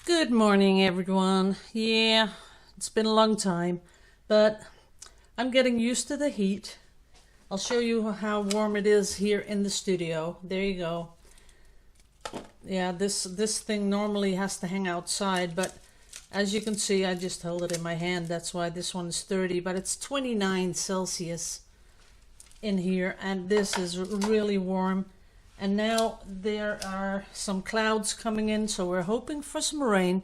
Good morning, everyone. Yeah, it's been a long time, but I'm getting used to the heat. I'll show you how warm it is here in the studio. There you go. Yeah, this thing normally has to hang outside, but as you can see, I just held it in my hand. That's why this one is 30, but it's 29 Celsius in here, and this is really warm. And now there are some clouds coming in, so we're hoping for some rain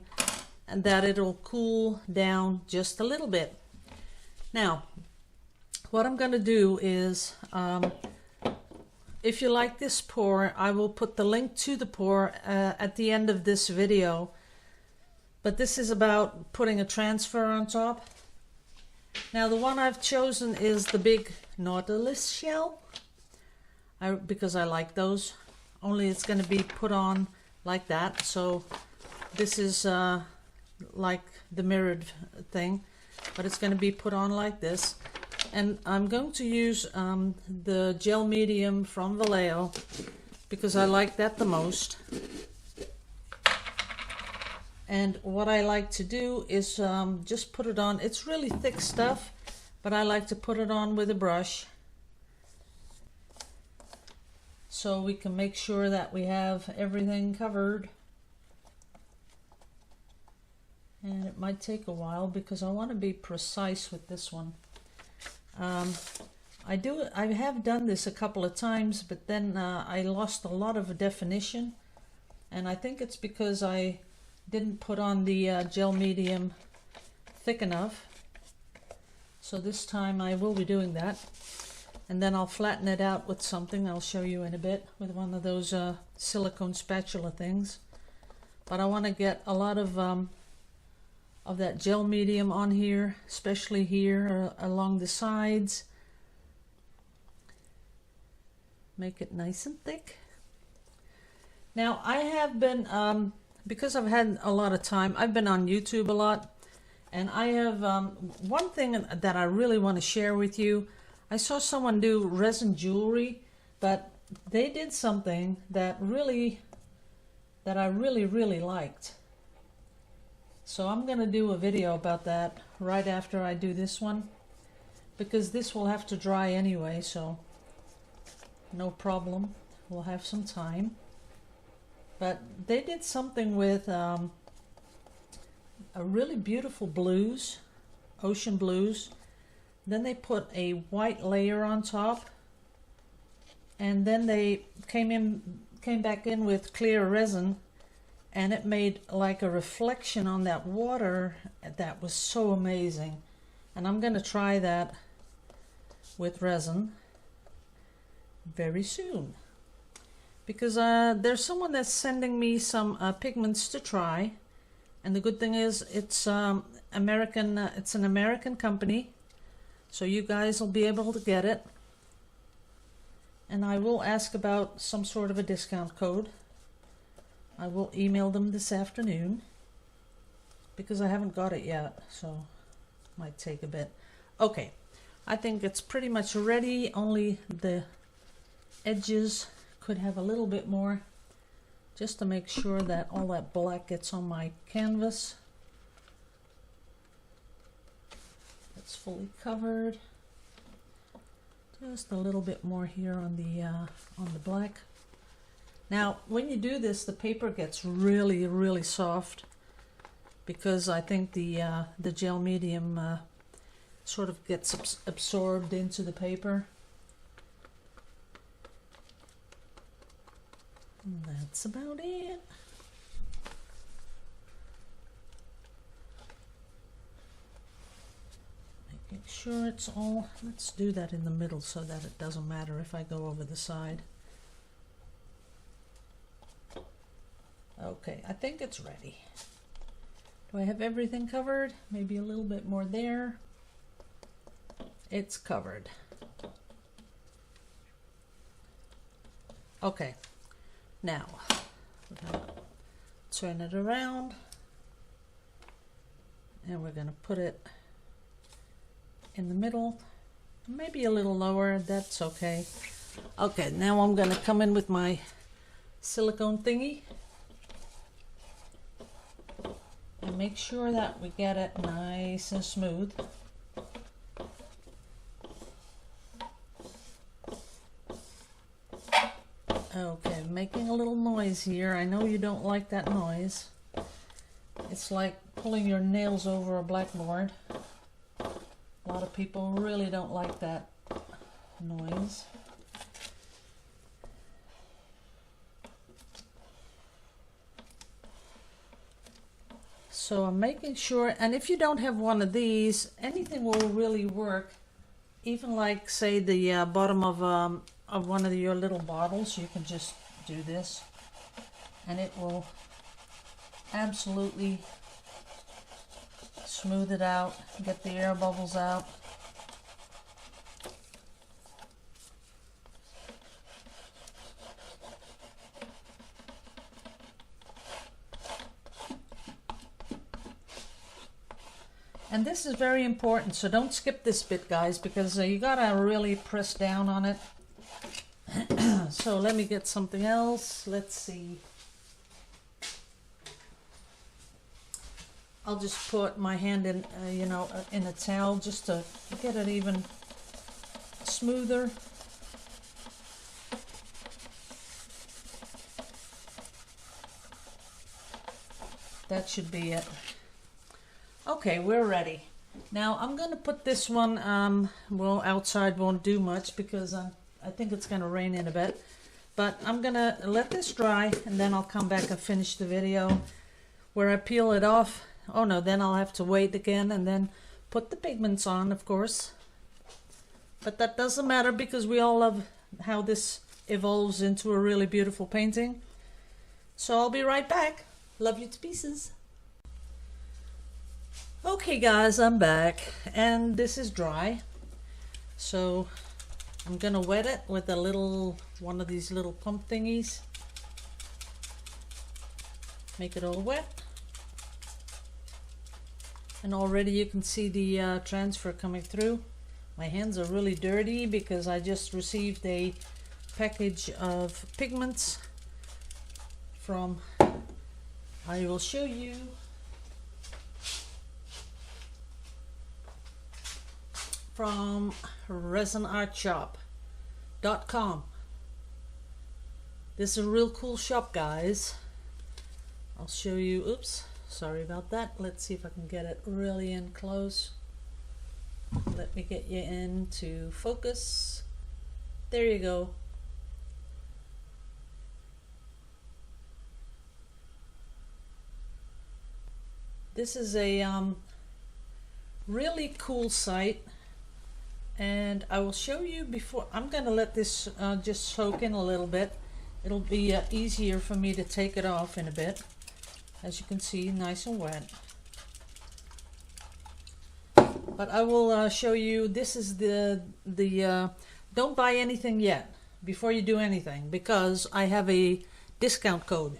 and that it'll cool down just a little bit. Now, what I'm going to do is, if you like this pour, I will put the link to the pour at the end of this video. But this is about putting a transfer on top. Now, the one I've chosen is the big Nautilus shell. Because I like those, only it's going to be put on like that. So this is like the mirrored thing, but it's going to be put on like this. And I'm going to use the gel medium from Vallejo because I like that the most. And what I like to do is just put it on. It's really thick stuff, but I like to put it on with a brush, so we can make sure that we have everything covered. And it might take a while because I want to be precise with this one. I have done this a couple of times, but then I lost a lot of definition, and I think it's because I didn't put on the gel medium thick enough. So this time I will be doing that. And then I'll flatten it out with something I'll show you in a bit, with one of those silicone spatula things. But I want to get a lot of that gel medium on here, especially here along the sides. Make it nice and thick. Now I have been, because I've had a lot of time, I've been on YouTube a lot. And I have one thing that I really want to share with you. I saw someone do resin jewelry, but they did something that I really liked. So I'm going to do a video about that right after I do this one, because this will have to dry anyway, so no problem. We'll have some time. But they did something with a really beautiful blues, ocean blues. Then they put a white layer on top, and then they came back in with clear resin, and it made like a reflection on that water. That was so amazing. And I'm going to try that with resin very soon, because there's someone that's sending me some pigments to try, and the good thing is it's American. It's an American company. So you guys will be able to get it. And I will ask about some sort of a discount code. I will email them this afternoon, because I haven't got it yet, so it might take a bit. Okay, I think it's pretty much ready. Only the edges could have a little bit more, just to make sure that all that black gets on my canvas. It's fully covered. Just a little bit more here on the black. Now, when you do this, the paper gets really, really soft, because I think the gel medium sort of gets absorbed into the paper. And that's about it. Make sure it's all, let's do that in the middle so that it doesn't matter if I go over the side. Okay, I think it's ready. Do I have everything covered? Maybe a little bit more there. It's covered. Okay, now we're going to turn it around, and we're going to put it in the middle, maybe a little lower. That's okay. Okay, now I'm going to come in with my silicone thingy. and make sure that we get it nice and smooth. Okay, making a little noise here. I know you don't like that noise. It's like pulling your nails over a blackboard. A lot of people really don't like that noise. So I'm making sure, and if you don't have one of these, anything will really work. Even like, say, the bottom of one of your little bottles, you can just do this and it will absolutely smooth it out, get the air bubbles out. And this is very important, so don't skip this bit, guys, because you gotta really press down on it. So let me get something else. Let's see. I'll just put my hand in, in a towel just to get it even smoother. That should be it. Okay, we're ready. Now I'm going to put this one, well, outside won't do much because I think it's going to rain in a bit. But I'm going to let this dry and then I'll come back and finish the video where I peel it off. Oh no, then I'll have to wait again and then put the pigments on, of course. But that doesn't matter because we all love how this evolves into a really beautiful painting. So I'll be right back. Love you to pieces. Okay guys, I'm back and this is dry. So I'm gonna wet it with a little, one of these little pump thingies. Make it all wet. And already you can see the transfer coming through. My hands are really dirty because I just received a package of pigments from, I will show you. From resinartshop.com. This is a real cool shop, guys. I'll show you. Oops, sorry about that. Let's see if I can get it really in close. Let me get you into focus. There you go. This is a really cool site. And I will show you before. I'm going to let this just soak in a little bit. It'll be easier for me to take it off in a bit. As you can see, nice and wet. But I will show you, this is the don't buy anything yet before you do anything because I have a discount code.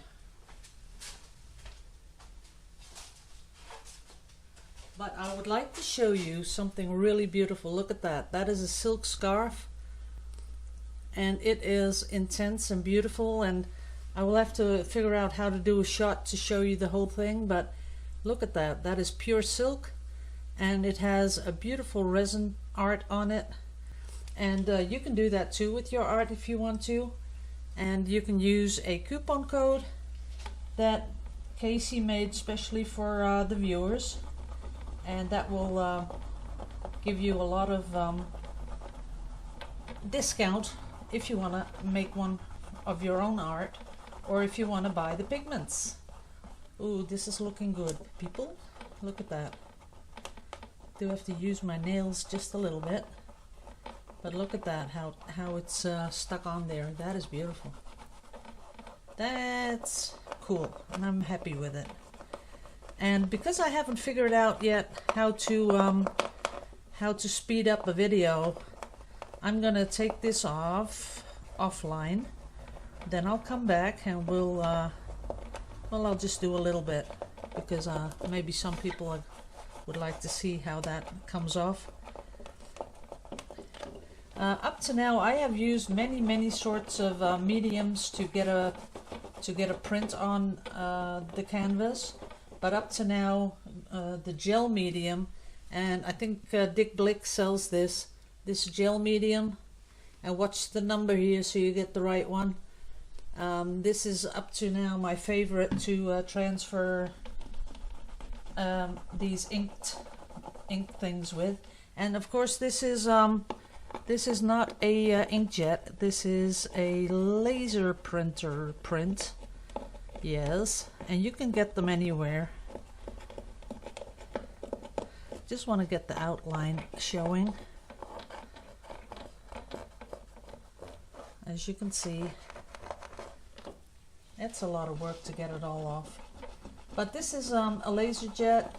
But I would like to show you something really beautiful. Look at that. That is a silk scarf. And it is intense and beautiful. And I will have to figure out how to do a shot to show you the whole thing. But look at that. That is pure silk. And it has a beautiful resin art on it. And you can do that too with your art if you want to. And you can use a coupon code that Casey made specially for the viewers. And that will give you a lot of discount if you want to make one of your own art or if you want to buy the pigments. Ooh, this is looking good, people. Look at that. Do have to use my nails just a little bit, but look at that, how it's stuck on there. That is beautiful. That's cool, and I'm happy with it. And because I haven't figured out yet how to speed up a video, I'm gonna take this offline. Then I'll come back and we'll well, I'll just do a little bit because maybe some people would like to see how that comes off. Up to now, I have used many sorts of mediums to get a print on the canvas. but up to now the gel medium, and I think Dick Blick sells this gel medium, and watch the number here so you get the right one. This is up to now my favorite to transfer these ink things with. And of course this is not a inkjet, this is a laser printer print. Yes, and you can get them anywhere. Just want to get the outline showing. As you can see, it's a lot of work to get it all off. But this is a laser jet,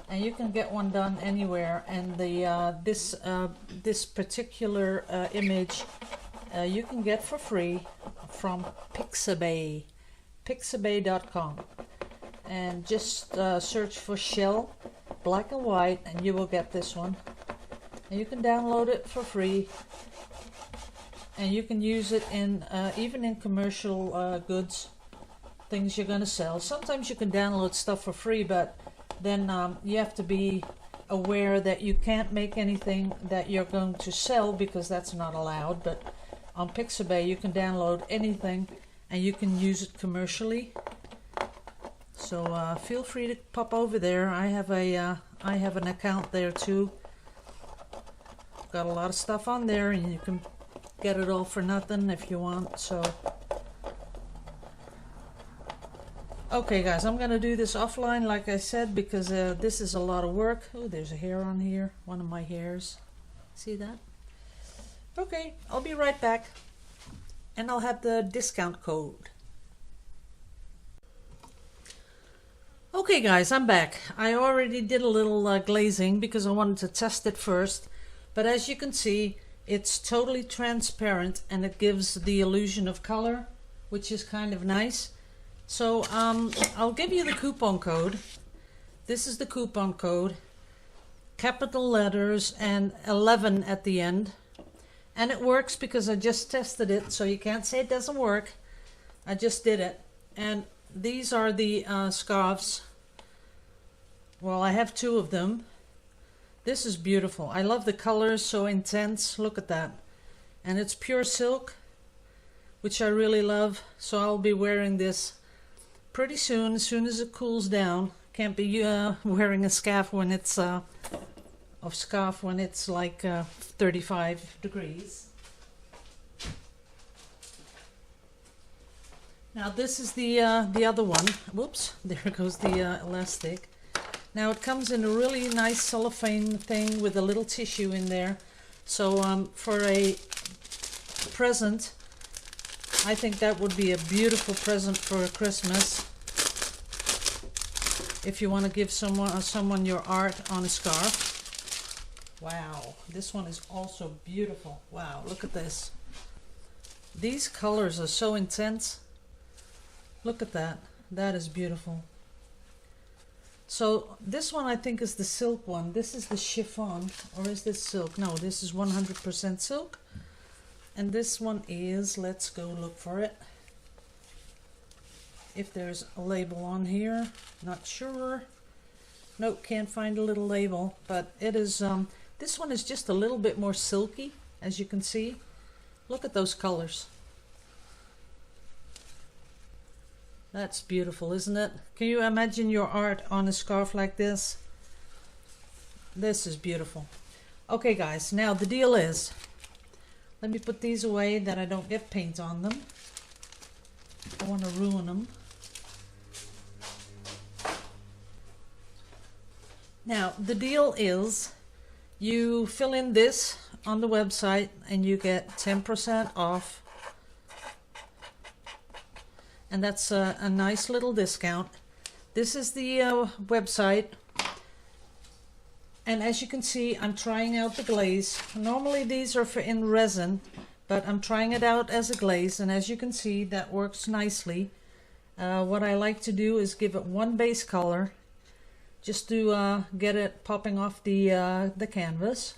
and you can get one done anywhere. And the this particular image you can get for free from Pixabay, pixabay.com, and just search for shell black and white, and you will get this one. And you can download it for free, and you can use it in even in commercial goods, things you're going to sell. Sometimes you can download stuff for free, but then you have to be aware that you can't make anything that you're going to sell, because that's not allowed. But on Pixabay you can download anything and you can use it commercially. So feel free to pop over there. I have an account there too. Got a lot of stuff on there, and you can get it all for nothing if you want. So okay guys, I'm gonna do this offline like I said, because this is a lot of work. Oh, there's a hair on here, one of my hairs. See that? Okay, I'll be right back, and I'll have the discount code. Okay guys, I'm back. I already did a little glazing because I wanted to test it first, but as you can see, it's totally transparent and it gives the illusion of color, which is kind of nice. So I'll give you the coupon code. This is the coupon code, capital letters and 11 at the end, and it works because I just tested it, so you can't say it doesn't work. I just did it. And these are the scarves. Well, I have two of them. This is beautiful. I love the colors, so intense. Look at that. And it's pure silk, which I really love. So I'll be wearing this pretty soon, as soon as it cools down. Can't be wearing a scarf when it's like 35 degrees. Now this is the other one. Whoops, there goes the elastic. Now it comes in a really nice cellophane thing with a little tissue in there. So for a present, I think that would be a beautiful present for Christmas. If you want to give someone your art on a scarf. Wow, this one is also beautiful. Wow, look at this. These colors are so intense. Look at that. That is beautiful. So this one I think is the silk one. This is the chiffon, or is this silk? No, this is 100% silk. And this one is, let's go look for it. If there's a label on here, not sure. Nope, can't find a little label, but it is, this one is just a little bit more silky, as you can see. Look at those colors. That's beautiful, isn't it? Can you imagine your art on a scarf like this? This is beautiful. Okay guys, now the deal is, let me put these away that I don't get paint on them. I want to ruin them. Now the deal is, you fill in this on the website and you get 10% off. And that's a nice little discount. This is the website. And as you can see, I'm trying out the glaze. Normally these are for in resin, but I'm trying it out as a glaze. And as you can see, that works nicely. What I like to do is give it one base color, just to get it popping off the canvas.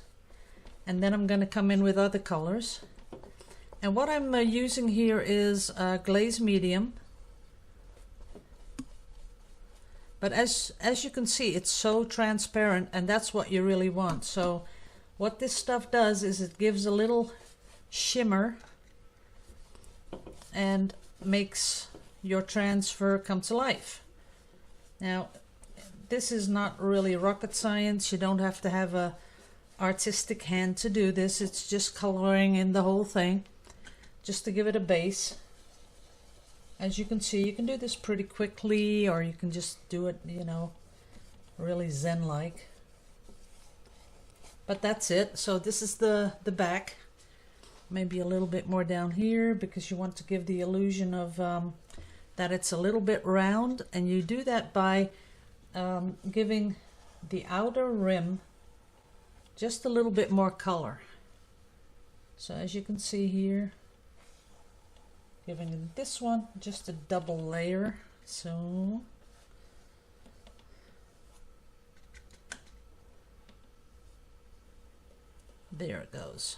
And then I'm going to come in with other colors. And what I'm using here is Glaze Medium. But as you can see, it's so transparent, and that's what you really want. So what this stuff does is it gives a little shimmer and makes your transfer come to life. Now, this is not really rocket science. You don't have to have a artistic hand to do this. It's just coloring in the whole thing, just to give it a base. As you can see, you can do this pretty quickly, or you can just do it, you know, really zen-like. But that's it. So this is the back. Maybe a little bit more down here, because you want to give the illusion of that it's a little bit round, and you do that by giving the outer rim just a little bit more color. So as you can see here, giving this one just a double layer. So there it goes.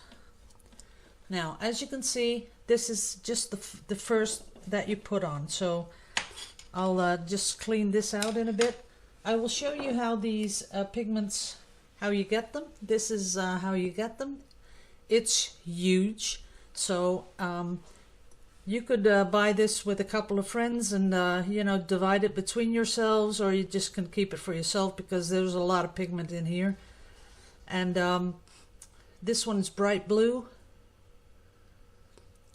Now, as you can see, this is just the first that you put on. So I'll just clean this out in a bit. I will show you how these pigments, how you get them. This is how you get them. It's huge. So you could buy this with a couple of friends and you know, divide it between yourselves, or you just can keep it for yourself, because there's a lot of pigment in here. And this one's bright blue.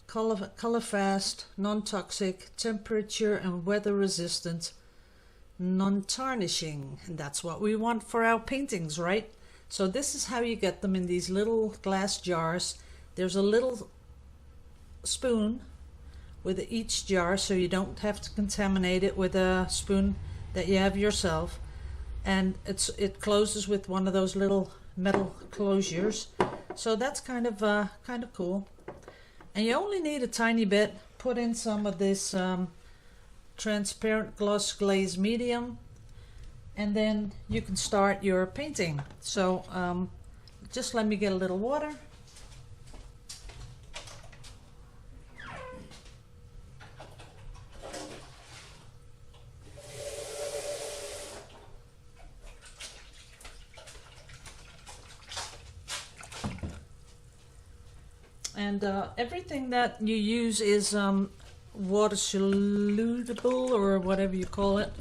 Color fast, non-toxic, temperature and weather resistant, non-tarnishing, and that's what we want for our paintings, right? So this is how you get them in these little glass jars. There's a little spoon with each jar, so you don't have to contaminate it with a spoon that you have yourself. And it closes with one of those little metal closures. So that's kind of cool. And you only need a tiny bit. Put in some of this transparent gloss glaze medium, and then you can start your painting. So just let me get a little water. And everything that you use is water soluble, or whatever you call it.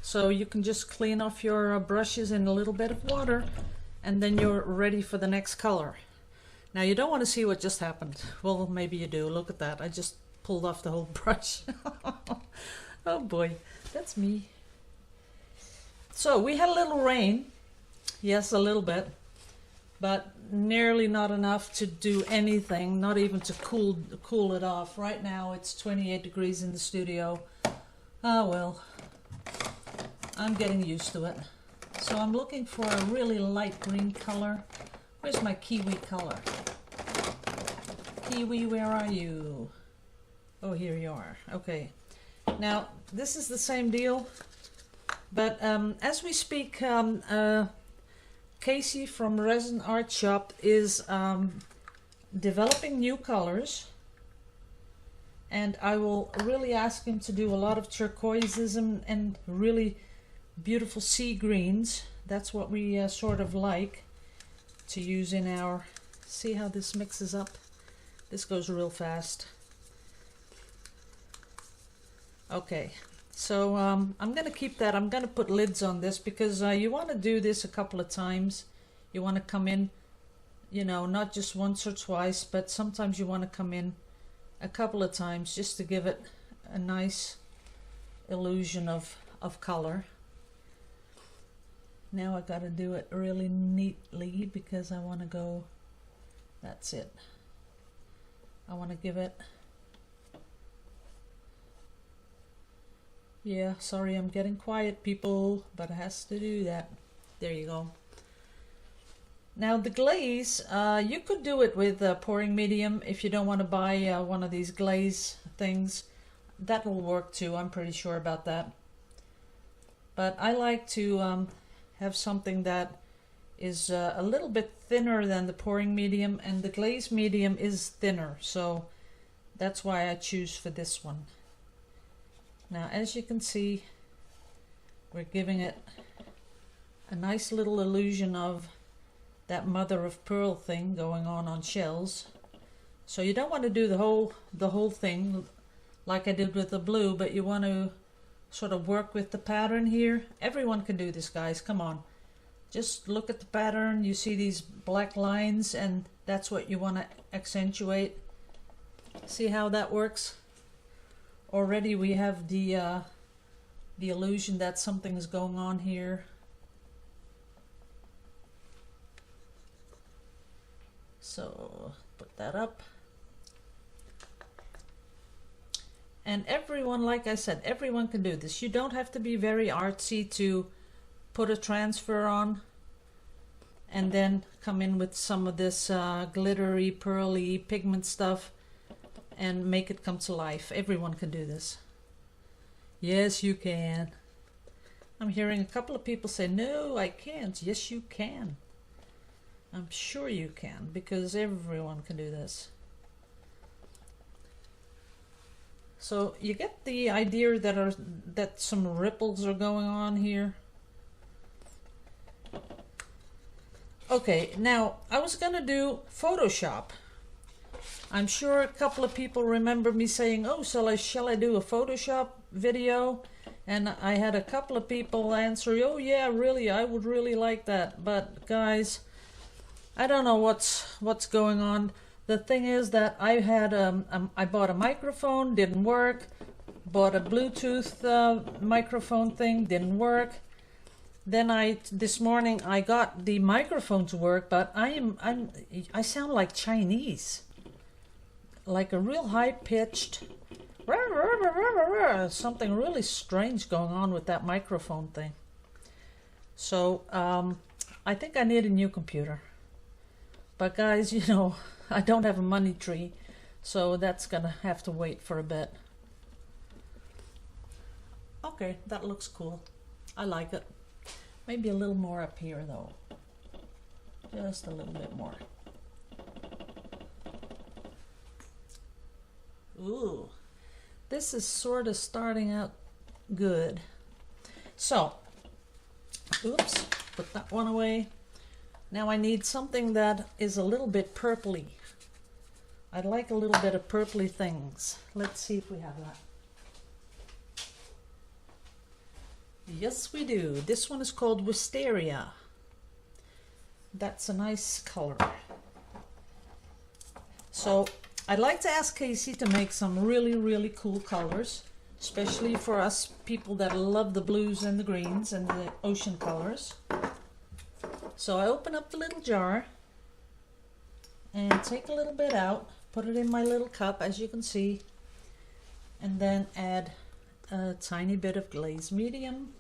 So you can just clean off your brushes in a little bit of water, and then you're ready for the next color. Now, you don't want to see what just happened. Well, maybe you do. Look at that. I just pulled off the whole brush. Oh boy, that's me. So we had a little rain. Yes, a little bit. But nearly not enough to do anything, not even to cool it off. Right now it's 28 degrees in the studio. Ah, well, I'm getting used to it. So I'm looking for a really light green color. Where's my kiwi color? Kiwi, where are you? Oh, here you are. Okay. Now, this is the same deal, but as we speak, Casey from Resin Art Shop is developing new colors, and I will really ask him to do a lot of turquoises and really beautiful sea greens. That's what we sort of like to use in our... See how this mixes up? This goes real fast. Okay. So I'm going to keep that. I'm going to put lids on this, because you want to do this a couple of times. You want to come in, you know, not just once or twice, but sometimes you want to come in a couple of times just to give it a nice illusion of color. Now I got to do it really neatly, because I want to go, that's it. I want to give it... Yeah, sorry, I'm getting quiet, people, but it has to do that. There you go. Now the glaze, you could do it with pouring medium if you don't want to buy one of these glaze things. That will work too, I'm pretty sure about that. But I like to have something that is a little bit thinner than the pouring medium, and the glaze medium is thinner, so that's why I choose for this one. Now, as you can see, We're giving it a nice little illusion of that mother of pearl thing going on shells. So you don't want to do the whole thing like I did with the blue, but you want to sort of work with the pattern here. Everyone can do this, guys. Come on. Just look at the pattern. You see these black lines, and that's what you want to accentuate. See how that works? Already we have the illusion that something is going on here. So put that up. And everyone, like I said, everyone can do this. You don't have to be very artsy to put a transfer on and then come in with some of this glittery, pearly pigment stuff and make it come to life. Everyone can do this. Yes, you can. I'm hearing a couple of people say, no, I can't. Yes, you can. I'm sure you can, because everyone can do this. So you get the idea that some ripples are going on here. Okay, now I was gonna do Photoshop. I'm sure a couple of people remember me saying, oh, shall I do a Photoshop video? And I had a couple of people answer, oh yeah, really, I would really like that. But guys, I don't know what's going on. The thing is that I had I bought a microphone, didn't work. Bought a Bluetooth microphone thing, didn't work. Then this morning I got the microphone to work, but I sound like Chinese, like a real high pitched something really strange going on with that microphone thing. So I think I need a new computer. But guys, you know, I don't have a money tree, so that's gonna have to wait for a bit. Okay, that looks cool. I like it. Maybe a little more up here though. Just a little bit more. Ooh, this is sort of starting out good. So, oops, put that one away. Now I need something that is a little bit purpley. I'd like a little bit of purpley things. Let's see if we have that. Yes, we do. This one is called Wisteria. That's a nice color. So I'd like to ask Casey to make some really, really cool colors, especially for us people that love the blues and the greens and the ocean colors. So I open up the little jar and take a little bit out, put it in my little cup, as you can see, and then add a tiny bit of Glaze Medium.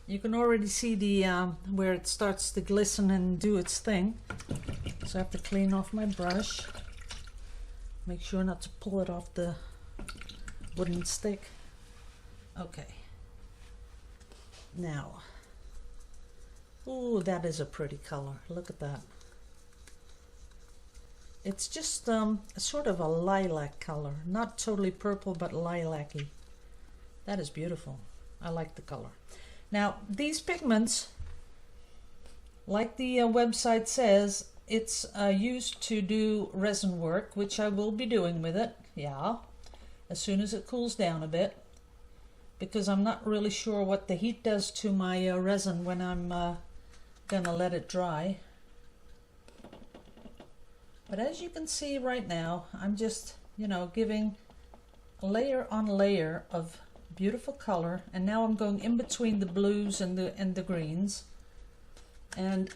You can already see the where it starts to glisten and do its thing. So I have to clean off my brush. Make sure not to pull it off the wooden stick. Okay. Now, ooh, that is a pretty color. Look at that. It's just sort of a lilac color. Not totally purple, but lilac-y. That is beautiful. I like the color. Now, these pigments, like the website says, it's used to do resin work, which I will be doing with it, yeah, as soon as it cools down a bit, because I'm not really sure what the heat does to my resin when I'm gonna let it dry. But as you can see right now, I'm just, you know, giving layer on layer of beautiful color, and now I'm going in between the blues and the greens, and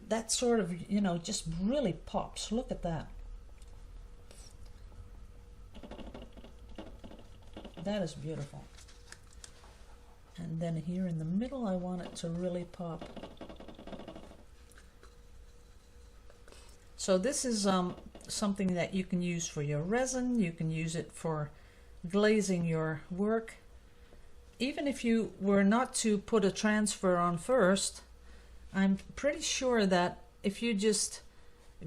that sort of, you know, just really pops. Look at that. That is beautiful. And then here in the middle, I want it to really pop. So this is something that you can use for your resin. You can use it for glazing your work. Even if you were not to put a transfer on first, I'm pretty sure that if you just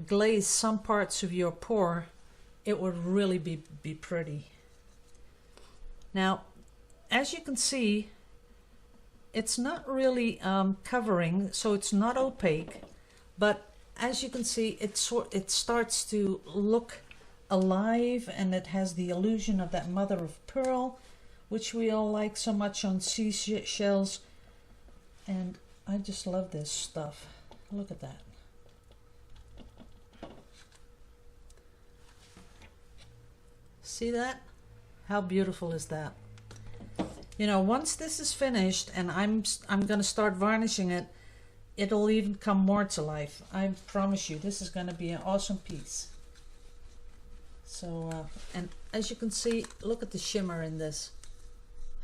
glaze some parts of your pour, it would really be pretty. Now, as you can see, it's not really covering, so it's not opaque, but as you can see, it starts to look alive, and it has the illusion of that mother of pearl, which we all like so much on seashells. And I just love this stuff. Look at that. See that? How beautiful is that? You know, once this is finished and I'm going to start varnishing it, it'll even come more to life. I promise you, this is going to be an awesome piece. So, and as you can see, look at the shimmer in this.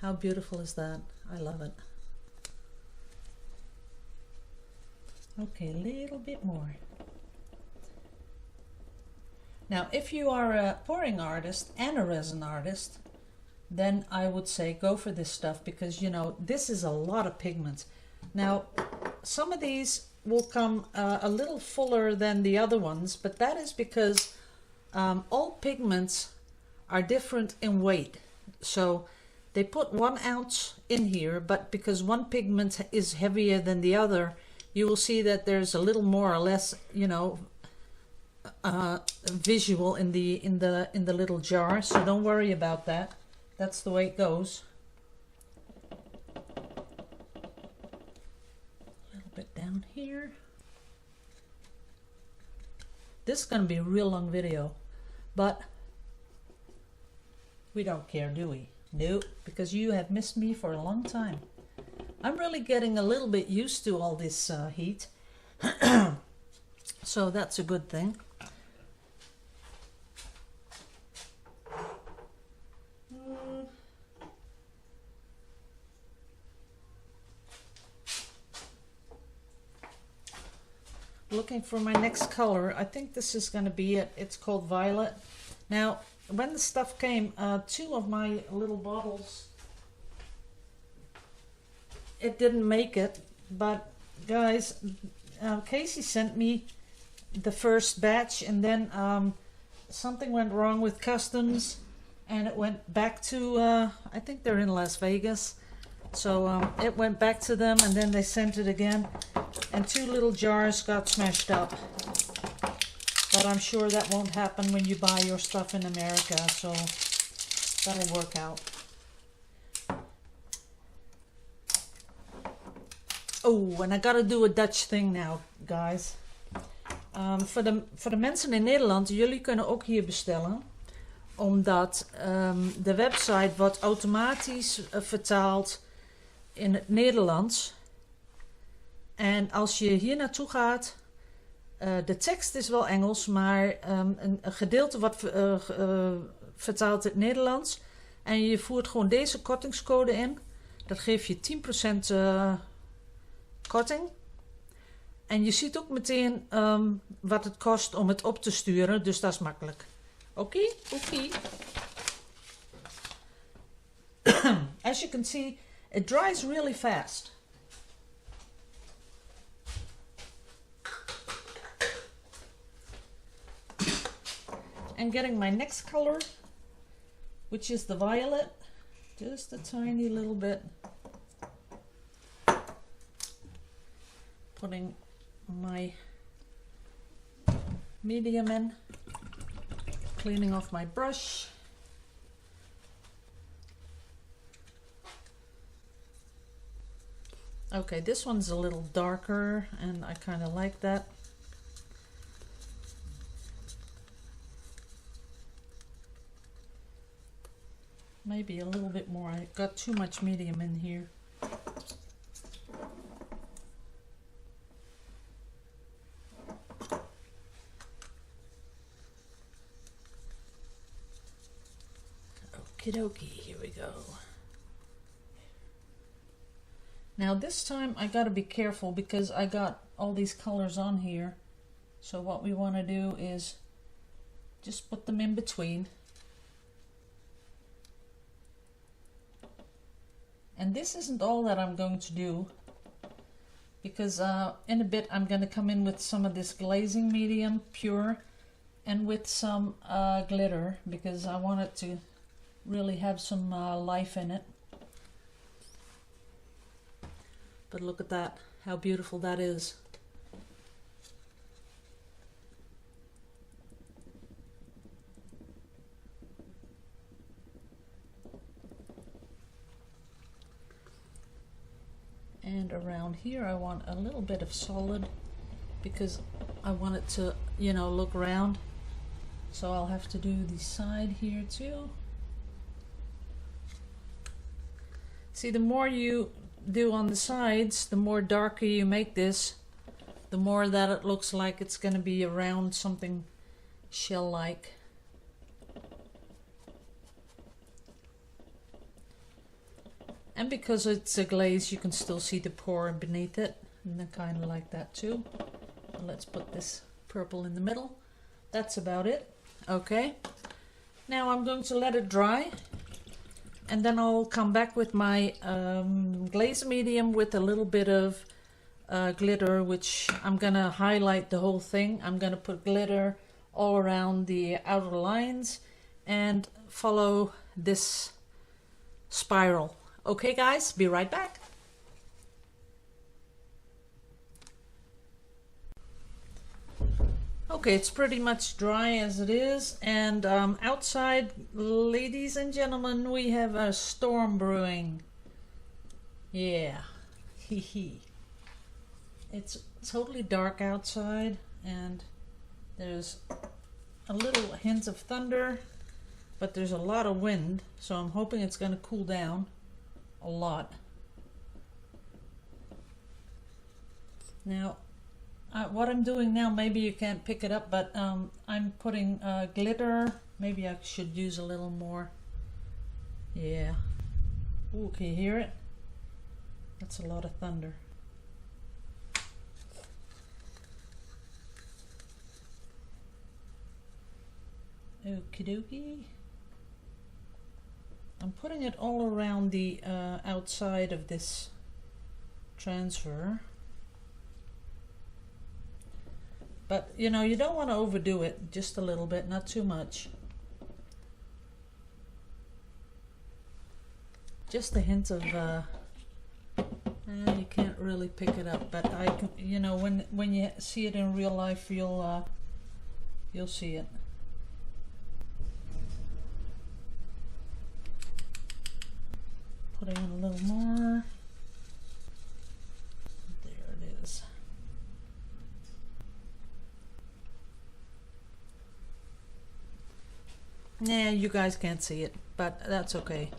How beautiful is that? I love it. Okay, a little bit more. Now, if you are a pouring artist and a resin artist, then I would say go for this stuff, because, you know, this is a lot of pigment. Now, some of these will come a little fuller than the other ones, but that is because all pigments are different in weight. So they put 1 ounce in here, but because one pigment is heavier than the other, you will see that there's a little more or less, you know, visual in the little jar. So don't worry about that. That's the way it goes. A little bit down here. This is going to be a real long video, but we don't care, do we? Nope, because you have missed me for a long time. I'm really getting a little bit used to all this heat, so that's a good thing. Looking for my next color. I think this is going to be it. It's called Violet. Now, when the stuff came, 2 of my little bottles, it didn't make it, but guys, Casey sent me the first batch, and then something went wrong with customs, and it went back to, I think they're in Las Vegas, so it went back to them, and then they sent it again, and 2 little jars got smashed up. But I'm sure that won't happen when you buy your stuff in America, so that'll work out. Oh, and I gotta do a Dutch thing now, guys. Voor de mensen in Nederland, jullie kunnen ook hier bestellen. Omdat de website wordt automatisch vertaald in het Nederlands. En als je hier naartoe gaat, de tekst is wel Engels, maar een gedeelte wordt vertaald in het Nederlands. En je voert gewoon deze kortingscode in. Dat geeft je 10% korting. En je ziet ook meteen wat het kost om het op te sturen, dus dat is makkelijk. Oké. As you can see, it dries really fast. And getting my next color, which is the violet, just a tiny little bit. Putting my medium in, cleaning off my brush. Okay, this one's a little darker, and I kind of like that. Maybe a little bit more. I got too much medium in here. Okie dokie, here we go. Now this time I gotta be careful because I got all these colors on here. So what we want to do is just put them in between. And this isn't all that I'm going to do, because in a bit I'm going to come in with some of this glazing medium pure and with some glitter, because I want it to really have some life in it. But look at that, how beautiful that is. And around here I want a little bit of solid because I want it to, you know, look round. So I'll have to do the side here too. See, the more you do on the sides, the more darker you make this, the more that it looks like it's going to be around something shell-like. And because it's a glaze, you can still see the pore beneath it, and I kind of like that too. Let's put this purple in the middle. That's about it. Okay. Now I'm going to let it dry, and then I'll come back with my glaze medium with a little bit of glitter, which I'm gonna highlight the whole thing. I'm gonna put glitter all around the outer lines and follow this spiral. Okay guys, be right back. Okay, it's pretty much dry as it is, and outside, ladies and gentlemen, we have a storm brewing. Yeah, hee. It's totally dark outside, and there's a little hint of thunder, but there's a lot of wind, so I'm hoping it's going to cool down a lot. Now, what I'm doing now, maybe you can't pick it up, but I'm putting glitter. Maybe I should use a little more. Yeah. Ooh, can you hear it? That's a lot of thunder. Okie dokie. I'm putting it all around the outside of this transfer. But you know, you don't want to overdo it, just a little bit, not too much. Just a hint of you can't really pick it up, but I can, you know, when you see it in real life, you'll see it. Putting in a little more. There it is. Nah, you guys can't see it, but that's okay.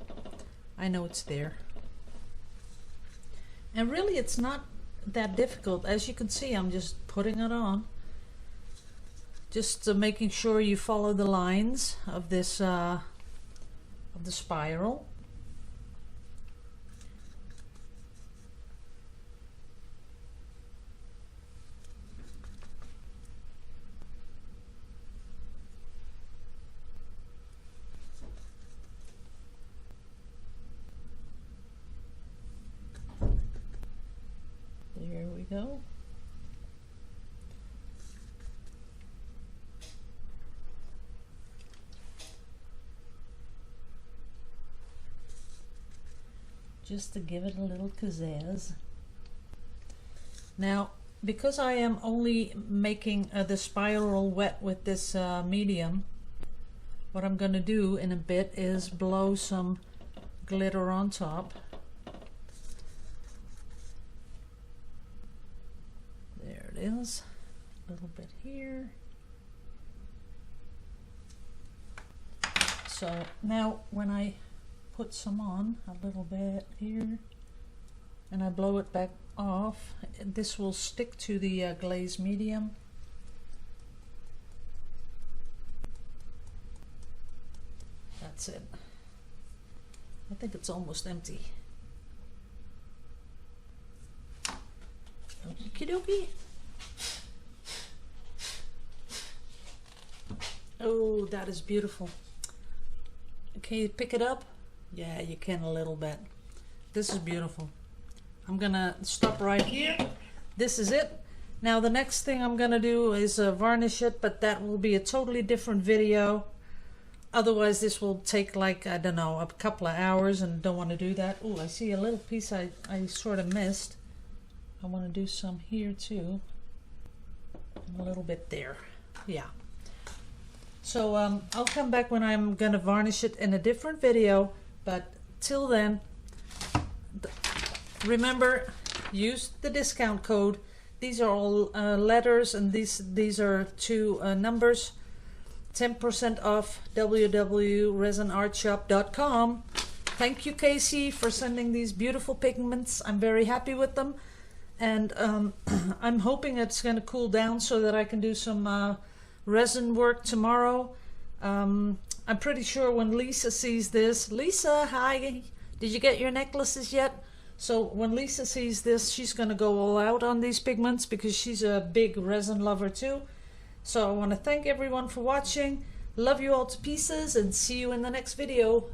I know it's there. And really, it's not that difficult. As you can see, I'm just putting it on. Just making sure you follow the lines of this of the spiral. There we go. Just to give it a little pizzazz. Now, because I am only making the spiral wet with this medium, what I'm going to do in a bit is blow some glitter on top. There it is. A little bit here. So now when I put some on, a little bit here, and I blow it back off, this will stick to the glaze medium. That's it. I think it's almost empty. Okie dokie. Oh, that is beautiful. Can you pick it up? Yeah, you can a little bit. This is beautiful. I'm gonna stop right here. This is it. Now the next thing I'm gonna do is varnish it, but that will be a totally different video. Otherwise this will take like, I don't know, a couple of hours, and don't want to do that. Oh, I see a little piece I sort of missed. I want to do some here too. A little bit there. Yeah. So I'll come back when I'm going to varnish it in a different video. But till then, remember, use the discount code. These are all letters, and these are two numbers. 10% off www.resinartshop.com. Thank you, Casey, for sending these beautiful pigments. I'm very happy with them. And I'm hoping it's going to cool down so that I can do some resin work tomorrow. I'm pretty sure when Lisa sees this, Lisa, hi, did you get your necklaces yet? So when Lisa sees this, she's going to go all out on these pigments because she's a big resin lover too. So I want to thank everyone for watching. Love you all to pieces and see you in the next video.